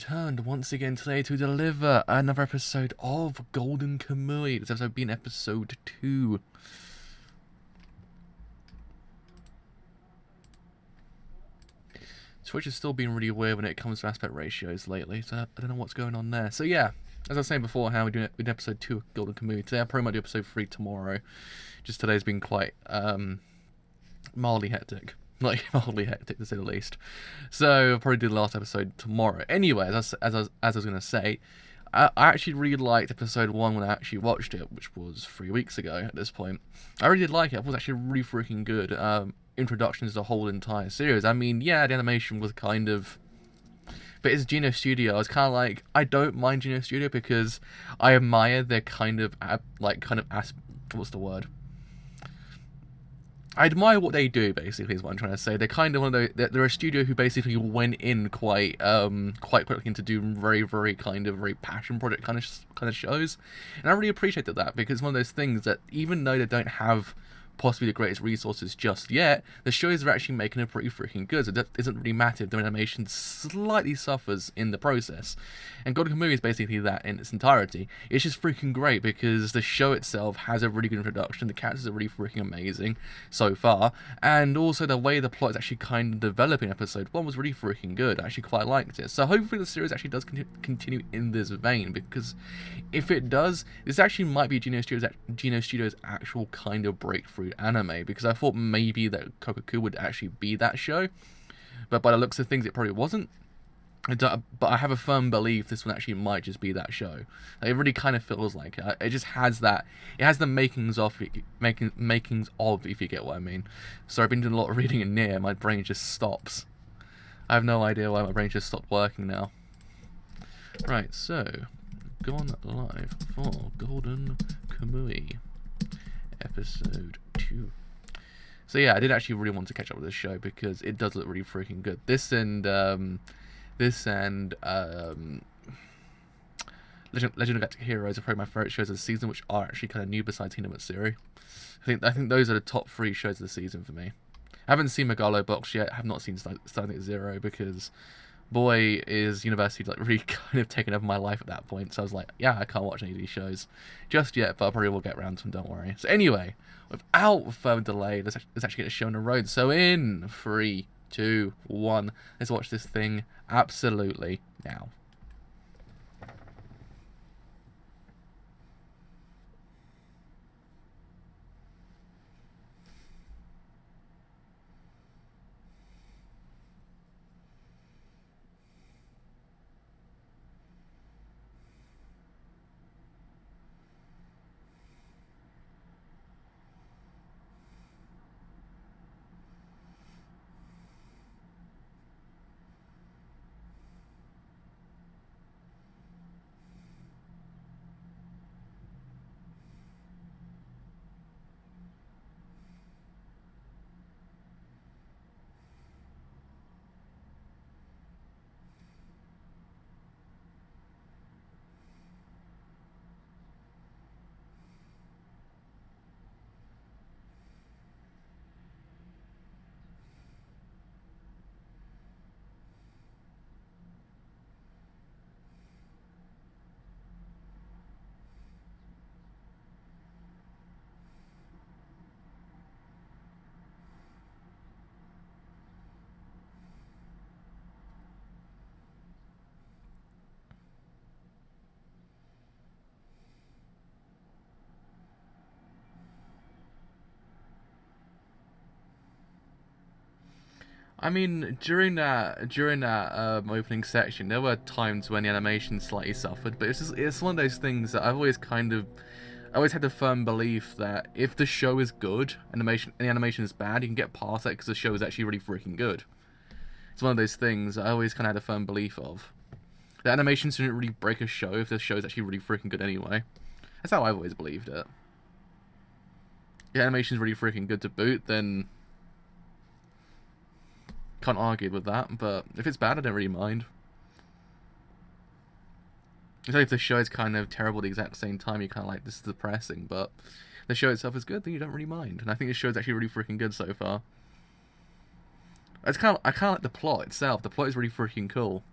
returned once again today to deliver another episode of Golden Kamuy. This episode being episode 2. Twitch has still been really weird when it comes to aspect ratios lately, so I don't know what's going on there. So yeah, as I was saying before, how we're doing episode 2 of Golden Kamuy. Today I probably might do episode 3 tomorrow. Just today's been quite mildly hectic. Like, mildly hectic to say the least. So, I'll probably do the last episode tomorrow. Anyway, as I was going to say, I actually really liked episode 1 when I actually watched it, which was 3 weeks ago at this point. I really did like it. It was actually really freaking good. Introductions to the whole entire series. I mean, yeah, the animation was kind of... But it's Geno Studio. I was kind of like, I don't mind Geno Studio because I admire their what's the word? I admire what they do, basically, is what I'm trying to say. They're kind of one of those... They're a studio who basically went in quite quickly into doing very passion project kind of shows. And I really appreciated that, because it's one of those things that, even though they don't have possibly the greatest resources just yet, the shows are actually making it pretty freaking good, so that doesn't really matter if their animation slightly suffers in the process. And Golden Kamuy is basically that in its entirety. It's just freaking great because the show itself has a really good introduction, the characters are really freaking amazing so far, and also the way the plot is actually kind of developing. Episode 1 was really freaking good. I actually quite liked it. So hopefully the series actually does continue in this vein, because if it does, this actually might be Geno Studio's actual kind of breakthrough anime, because I thought maybe that Kokoku would actually be that show, but by the looks of things it probably wasn't. But I have a firm belief this one actually might just be that show. Like, it really kind of feels like it. It just has that. It has the makings of, if you get what I mean. So I've been doing a lot of reading in near. My brain just stops. I have no idea why my brain just stopped working now. Right, so gone live for Golden Kamuy episode 2. So yeah, I did actually really want to catch up with this show because it does look really freaking good. This and Legend of Galactic Heroes are probably my favorite shows of the season, which are actually kind of new besides Kingdom Matsuri. I think those are the top 3 shows of the season for me. I haven't seen Megalobox yet. I have not seen Starting at Zero because, boy, is university like really kind of taken over my life at that point. So I was like, yeah, I can't watch any of these shows just yet, but I probably will get around to them, don't worry. So anyway, without further delay, let's actually get a show on the road. So in 3, 2, 1, let's watch this thing absolutely now. I mean, during that opening section, there were times when the animation slightly suffered, but it's one of those things that I always had the firm belief that if the show is good, and the animation is bad, you can get past that because the show is actually really freaking good. It's one of those things I always kind of had a firm belief of. The animation shouldn't really break a show if the show is actually really freaking good anyway. That's how I've always believed it. If the animation is really freaking good to boot, then can't argue with that, but if it's bad, I don't really mind. Especially if the show is kind of terrible at the exact same time, you're kind of like, this is depressing, but the show itself is good, then you don't really mind. And I think the show is actually really freaking good so far. I kind of like the plot itself. The plot is really freaking cool.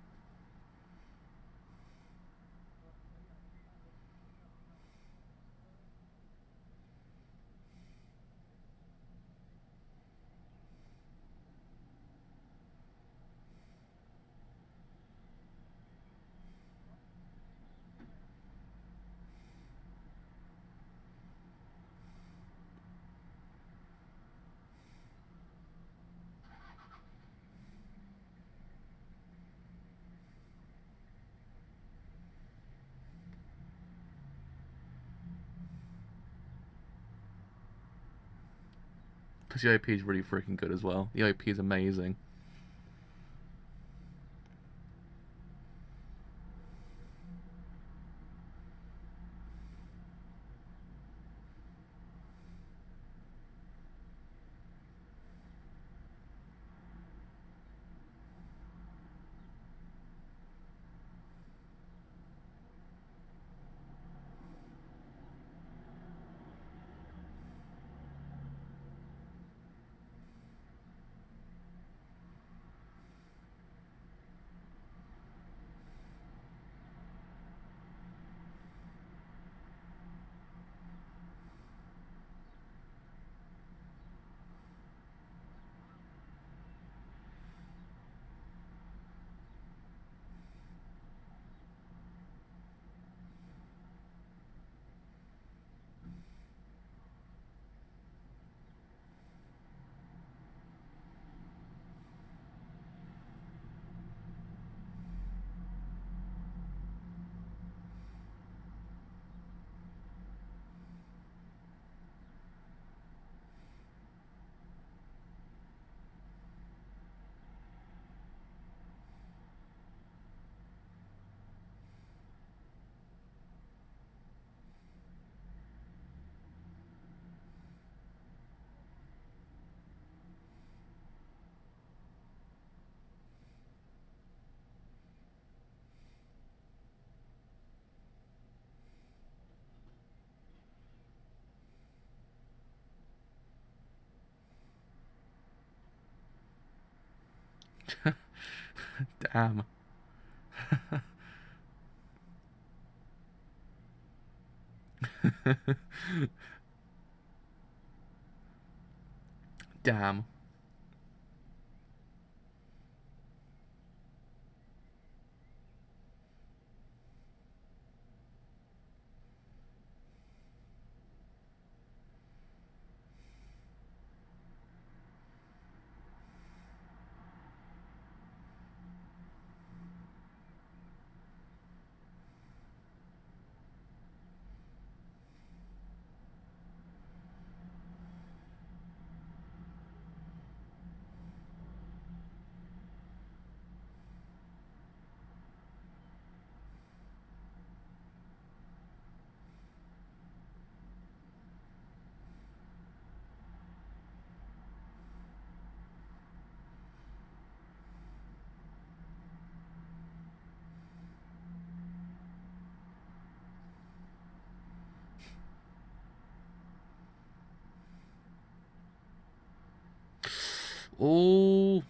Because the OP is really freaking good as well. The OP is amazing. Damn. Damn. Oh.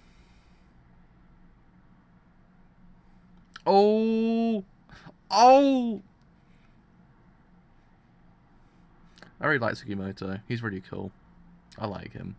Oh. Oh. I really like Sugimoto. He's really cool. I like him.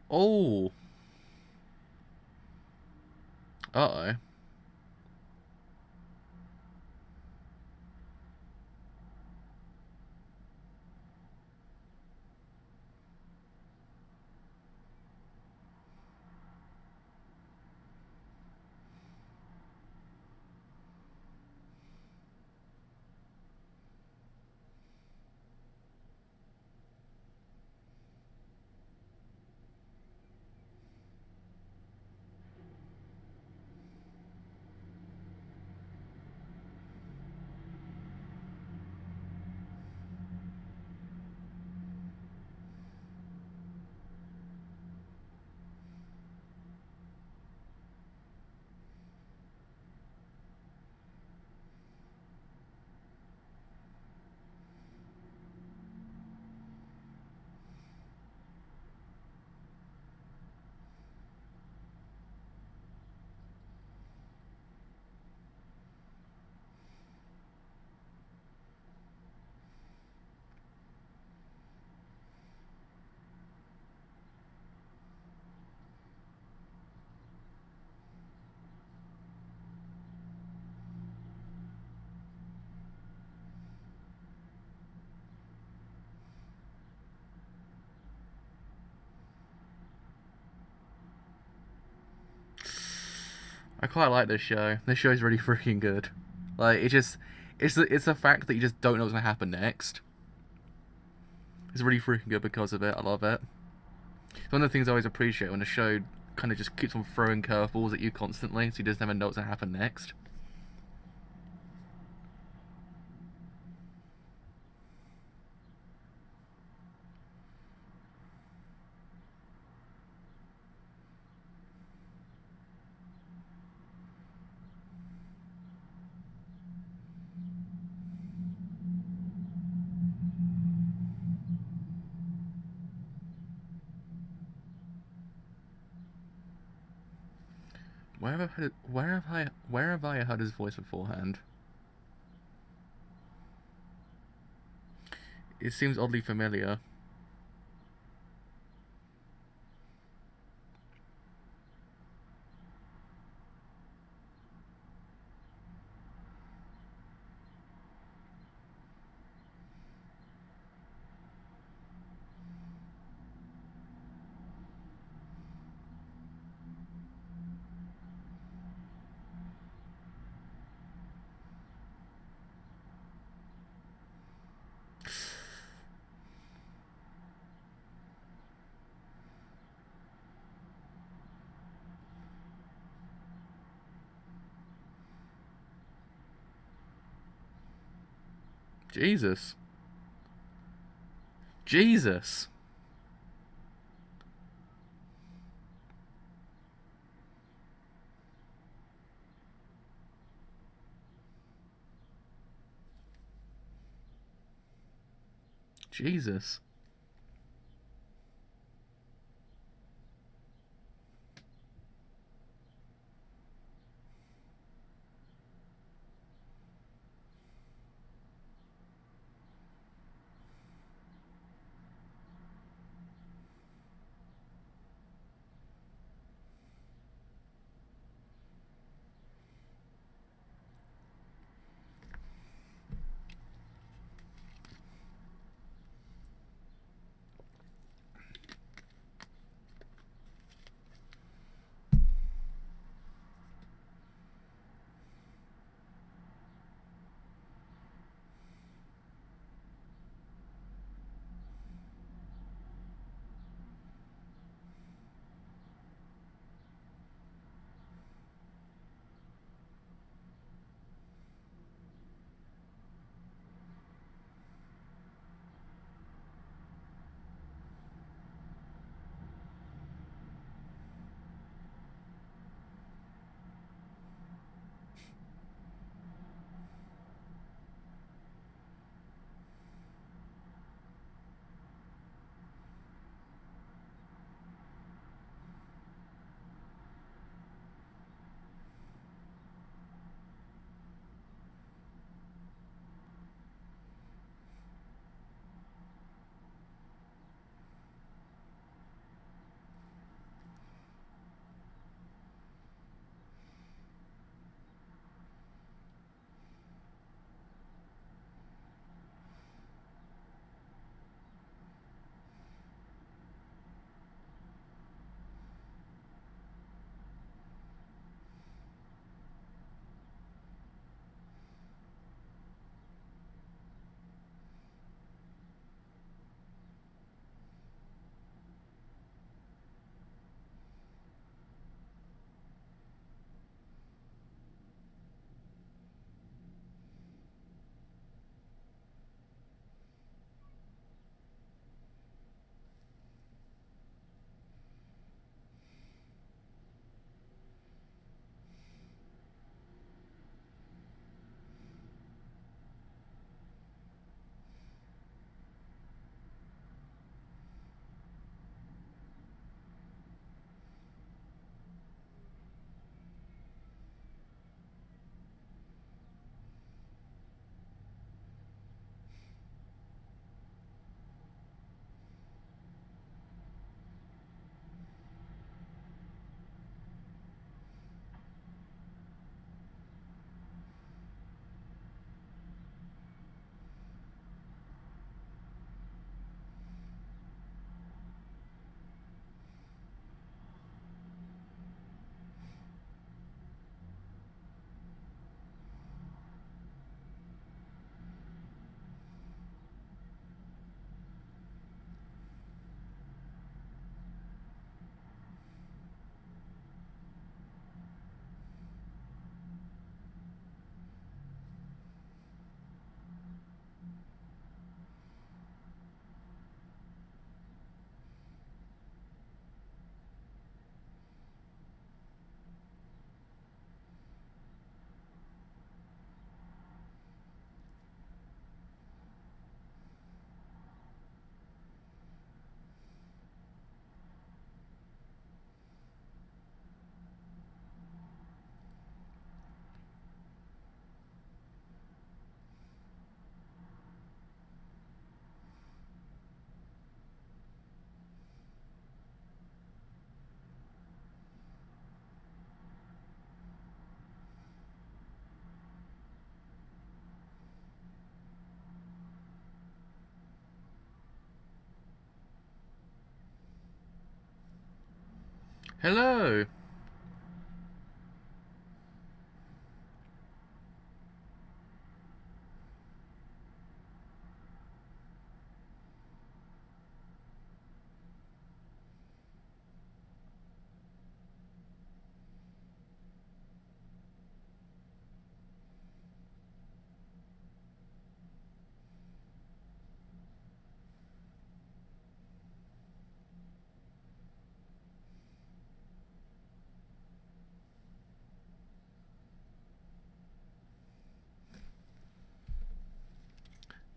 Oh. Uh-oh. I quite like this show. This show is really freaking good. Like, it's the fact that you just don't know what's gonna happen next. It's really freaking good because of it. I love it. It's one of the things I always appreciate when a show kind of just keeps on throwing curveballs at you constantly, so you just never know what's gonna happen next. Where have I heard his voice beforehand? It seems oddly familiar. Jesus. Jesus. Jesus. Hello.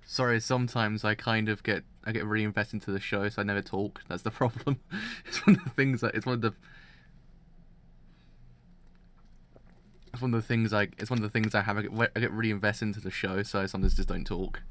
Sorry, sometimes I get really invested into the show, so I never talk. That's the problem. It's one of the things that it's one of the it's one of the things I it's one of the things I have. I get really invested into the show, so I sometimes just don't talk.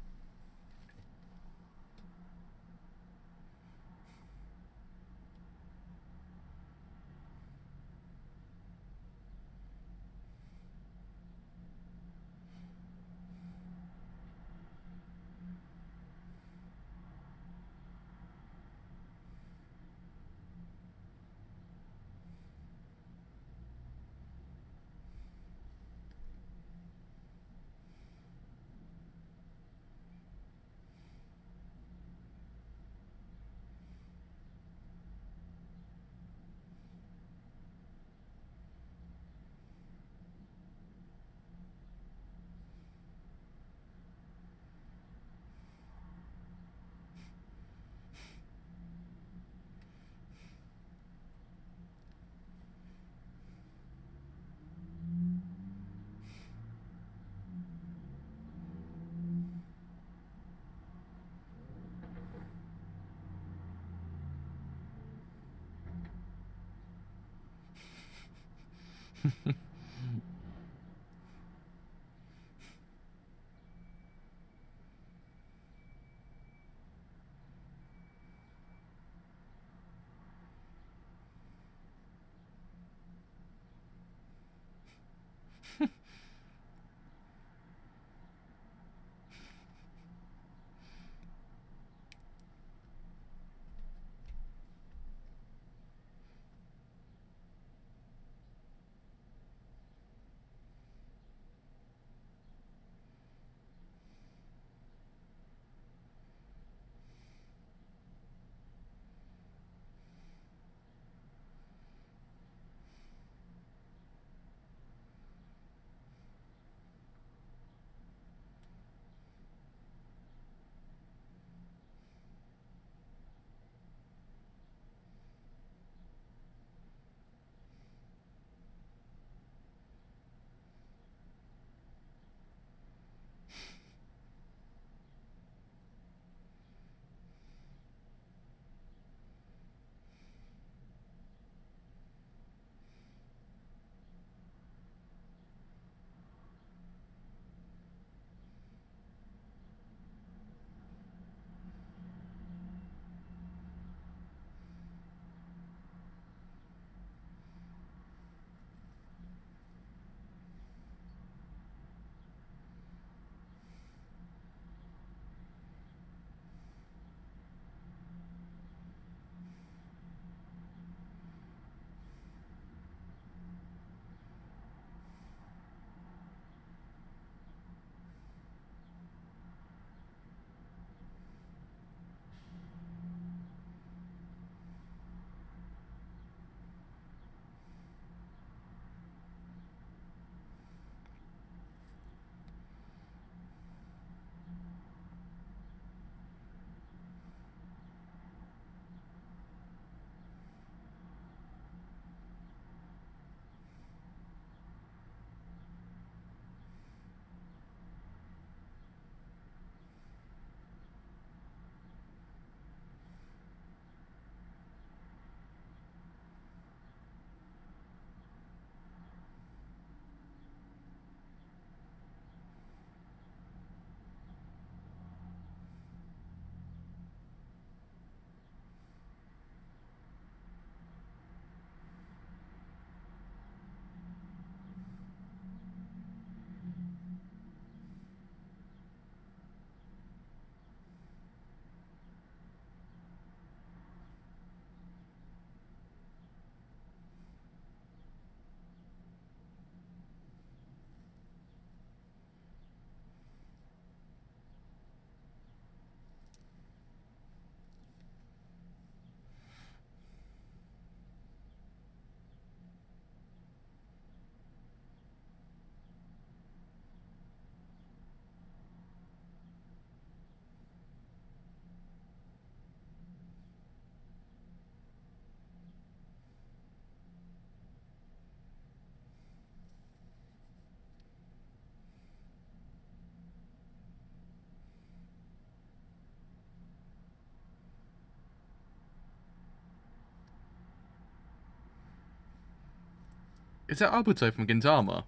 Is that Abuto from Gintama?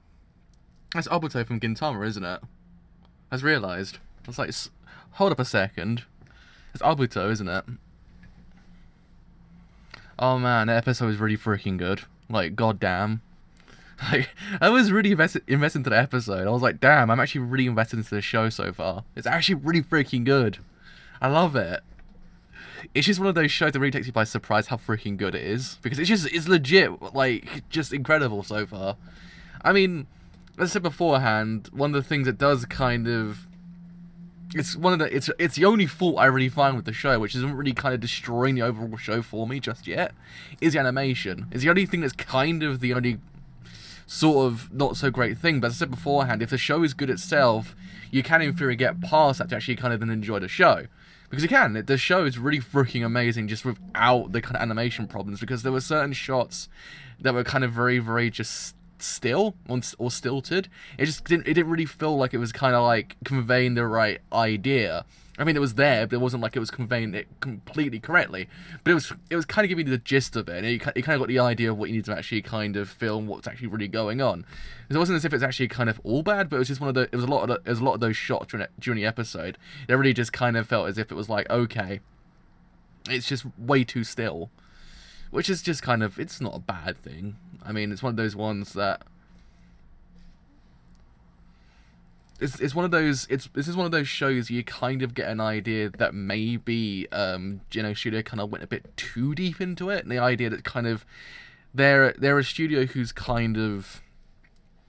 That's Abuto from Gintama, isn't it? I just realised. I was like, hold up a second. It's Abuto, isn't it? Oh man, that episode was really freaking good. Like, goddamn. Like, I was really invested into the episode. I was like, damn, I'm actually really invested into the show so far. It's actually really freaking good. I love it. It's just one of those shows that really takes you by surprise how freaking good it is. Because it's legit, like, just incredible so far. I mean, as I said beforehand, one of the things that does kind of... It's the only fault I really find with the show, which isn't really kind of destroying the overall show for me just yet, is the animation. It's the only thing that's kind of the only sort of not so great thing. But as I said beforehand, if the show is good itself, you can in theory get past that to actually kind of then enjoy the show. Because you can, the show is really freaking amazing just without the kind of animation problems, because there were certain shots that were kind of very, very just still or stilted. It didn't really feel like it was kind of like conveying the right idea. I mean, it was there, but it wasn't like it was conveying it completely correctly. But it was kind of giving you the gist of it, and you kind of got the idea of what you need to actually kind of film what's actually really going on. It wasn't as if it's actually kind of all bad, but it was just one of the it was a lot of those shots during the episode that really just kind of felt as if it was like, okay, it's just way too still, which is just kind of, it's not a bad thing. I mean, it's one of those ones that it's one of those this is one of those shows you kind of get an idea that maybe studio kind of went a bit too deep into it, and the idea that kind of they're a studio who's kind of,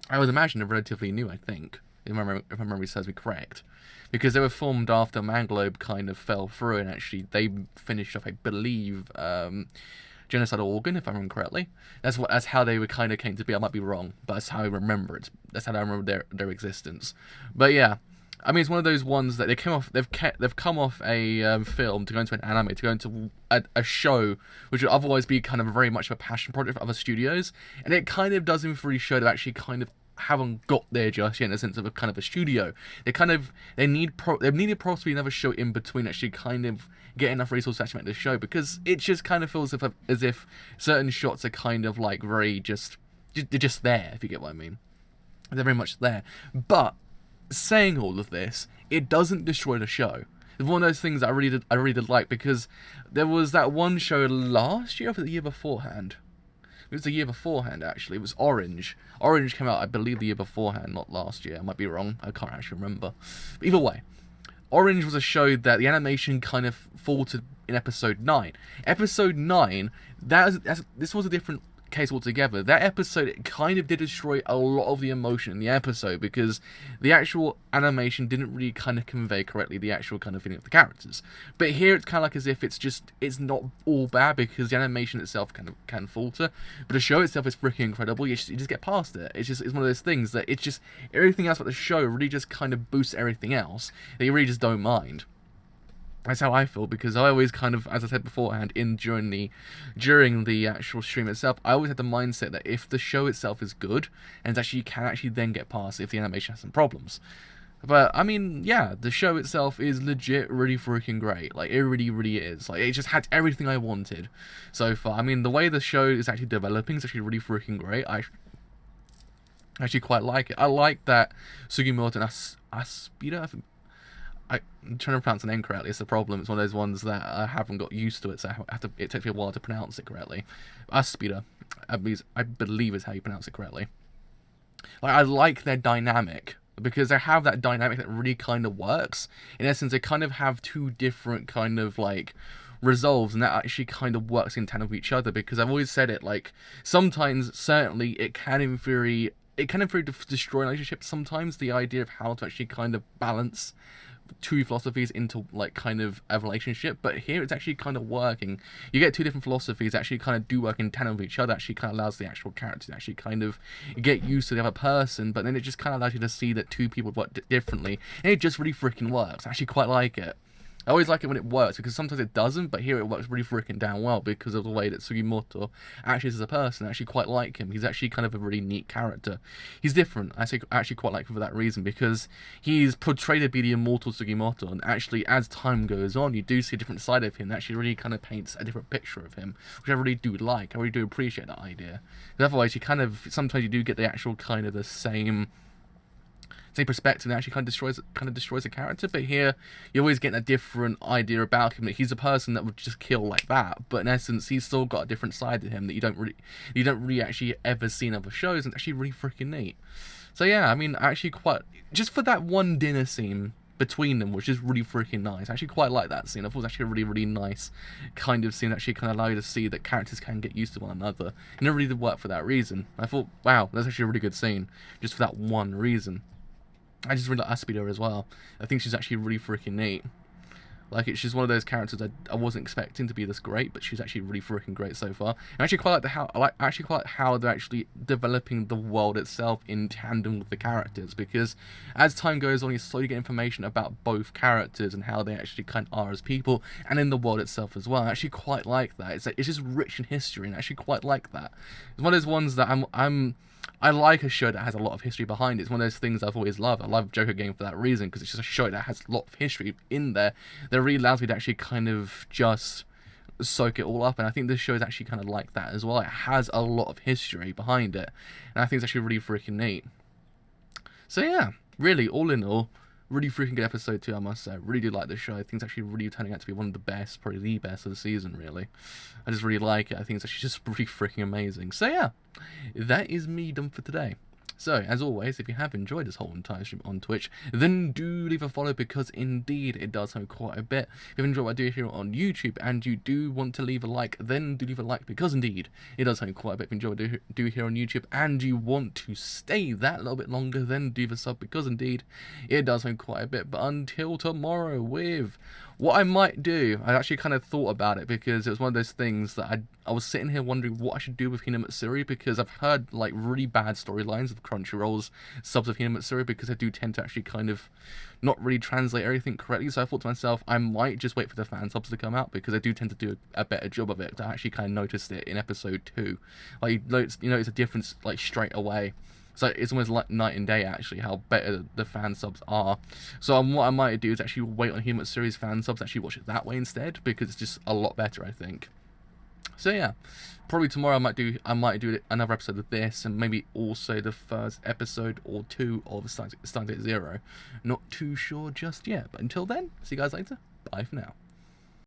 I would imagine, they're relatively new, I think, if my memory serves me correct, because they were formed after Manglobe kind of fell through, and actually they finished off, I believe, Genocidal Organ, if I remember correctly. That's how they were kind of came to be. I might be wrong, but that's how I remember it. That's how I remember their existence. But yeah, I mean, it's one of those ones that they've come off a film to go into an anime, to go into a show which would otherwise be kind of very much of a passion project for other studios, and it kind of doesn't really show that actually kind of haven't got there just yet in the sense of a kind of a studio. They needed possibly another show in between actually kind of get enough resources to actually make the show, because it just kind of feels as if certain shots are kind of like very they're just there, if you get what I mean. They're very much there. But saying all of this, it doesn't destroy the show. It's one of those things that I really did like, because there was that one show last year or the year beforehand. It was the year beforehand, actually. It was Orange. Orange came out, I believe, the year beforehand, not last year. I might be wrong. I can't actually remember. But either way, Orange was a show that the animation kind of faltered in episode 9. Episode 9, this was a different case altogether. That episode, it kind of did destroy a lot of the emotion in the episode, because the actual animation didn't really kind of convey correctly the actual kind of feeling of the characters. But here it's kind of like as if it's not all bad, because the animation itself kind of can falter, but the show itself is freaking incredible. You just get past it. It's one of those things that it's just everything else about the show really just kind of boosts everything else that you really just don't mind. That's how I feel, because I always kind of, as I said beforehand, during the actual stream itself, I always had the mindset that if the show itself is good, and you can actually then get past if the animation has some problems. But I mean, yeah, the show itself is legit really freaking great. Like, it really, really is. Like, it just had everything I wanted so far. I mean, the way the show is actually developing is actually really freaking great. I actually quite like it. I like that Sugimoto and Aspida, I'm trying to pronounce the name correctly. It's the problem. It's one of those ones that I haven't got used to it, so it takes me a while to pronounce it correctly. Aspida, I believe is how you pronounce it correctly. Like, I like their dynamic, because they have that dynamic that really kind of works. In essence, they kind of have two different kind of like resolves, and that actually kind of works in tandem with each other. Because I've always said it, like, sometimes certainly it can in theory destroy relationships. Sometimes the idea of how to actually kind of balance two philosophies into like kind of a relationship, but here it's actually kind of working. You get two different philosophies that actually kind of do work in tandem with each other. Actually kind of allows the actual character to actually kind of get used to the other person, but then it just kind of allows you to see that two people work differently, and it just really freaking works. I actually quite like it. I always like it when it works, because sometimes it doesn't, but here it works really freaking damn well because of the way that Sugimoto actually is as a person. I actually quite like him. He's actually kind of a really neat character. He's different. I actually quite like him for that reason, because he's portrayed to be the immortal Sugimoto, and actually as time goes on, you do see a different side of him that actually really kind of paints a different picture of him, which I really do like. I really do appreciate that idea. Because otherwise, you kind of, sometimes you do get the actual kind of the same perspective, and actually kind of destroys the character. But here you're always getting a different idea about him, that he's a person that would just kill like that, but in essence he's still got a different side to him that you don't really actually ever see in other shows, and it's actually really freaking neat. So yeah, I mean, I actually quite, just for that one dinner scene between them, which is really freaking nice. I actually quite like that scene. I thought it was actually a really, really nice kind of scene that actually kind of allow you to see that characters can get used to one another, and it really did work for that reason. I thought, wow, that's actually a really good scene just for that one reason. I just really like Aspida as well. I think she's actually really freaking neat. Like, she's one of those characters I wasn't expecting to be this great, but she's actually really freaking great so far. And I actually quite like how they're actually developing the world itself in tandem with the characters, because as time goes on, you slowly get information about both characters and how they actually kind of are as people, and in the world itself as well. I actually quite like that. It's just rich in history, and I actually quite like that. It's one of those ones that I like a show that has a lot of history behind it. It's one of those things I've always loved. I love Joker Game for that reason, because it's just a show that has a lot of history in there that really allows me to actually kind of just soak it all up. And I think this show is actually kind of like that as well. It has a lot of history behind it, and I think it's actually really freaking neat. So yeah, really, all in all, really freaking good episode 2, I must say. I really do like this show. I think it's actually really turning out to be one of the best, probably the best of the season, really. I just really like it. I think it's actually just really freaking amazing. So yeah, that is me done for today. So, as always, if you have enjoyed this whole entire stream on Twitch, then do leave a follow, because indeed it does help quite a bit. If you enjoy what I do here on YouTube and you do want to leave a like, then do leave a like, because indeed it does help quite a bit. If you enjoy what I do here on YouTube and you want to stay that little bit longer, then do the sub, because indeed it does help quite a bit. But until tomorrow, with what I might do, I actually kind of thought about it, because it was one of those things that I was sitting here wondering what I should do with Hinamatsuri, because I've heard like really bad storylines of Crunchyroll's subs of Hinamatsuri, because they do tend to actually kind of not really translate everything correctly. So I thought to myself, I might just wait for the fan subs to come out, because they do tend to do a better job of it. I actually kind of noticed it in episode 2. Like, you notice a difference like straight away. So it's almost like night and day, actually, how better the fan subs are. So what I might do is actually wait on Hinamatsuri's fan subs, actually watch it that way instead, because it's just a lot better, I think. So yeah, probably tomorrow I might do another episode of this, and maybe also the first episode or 2 of Starting at Zero. Not too sure just yet, but until then, see you guys later. Bye for now.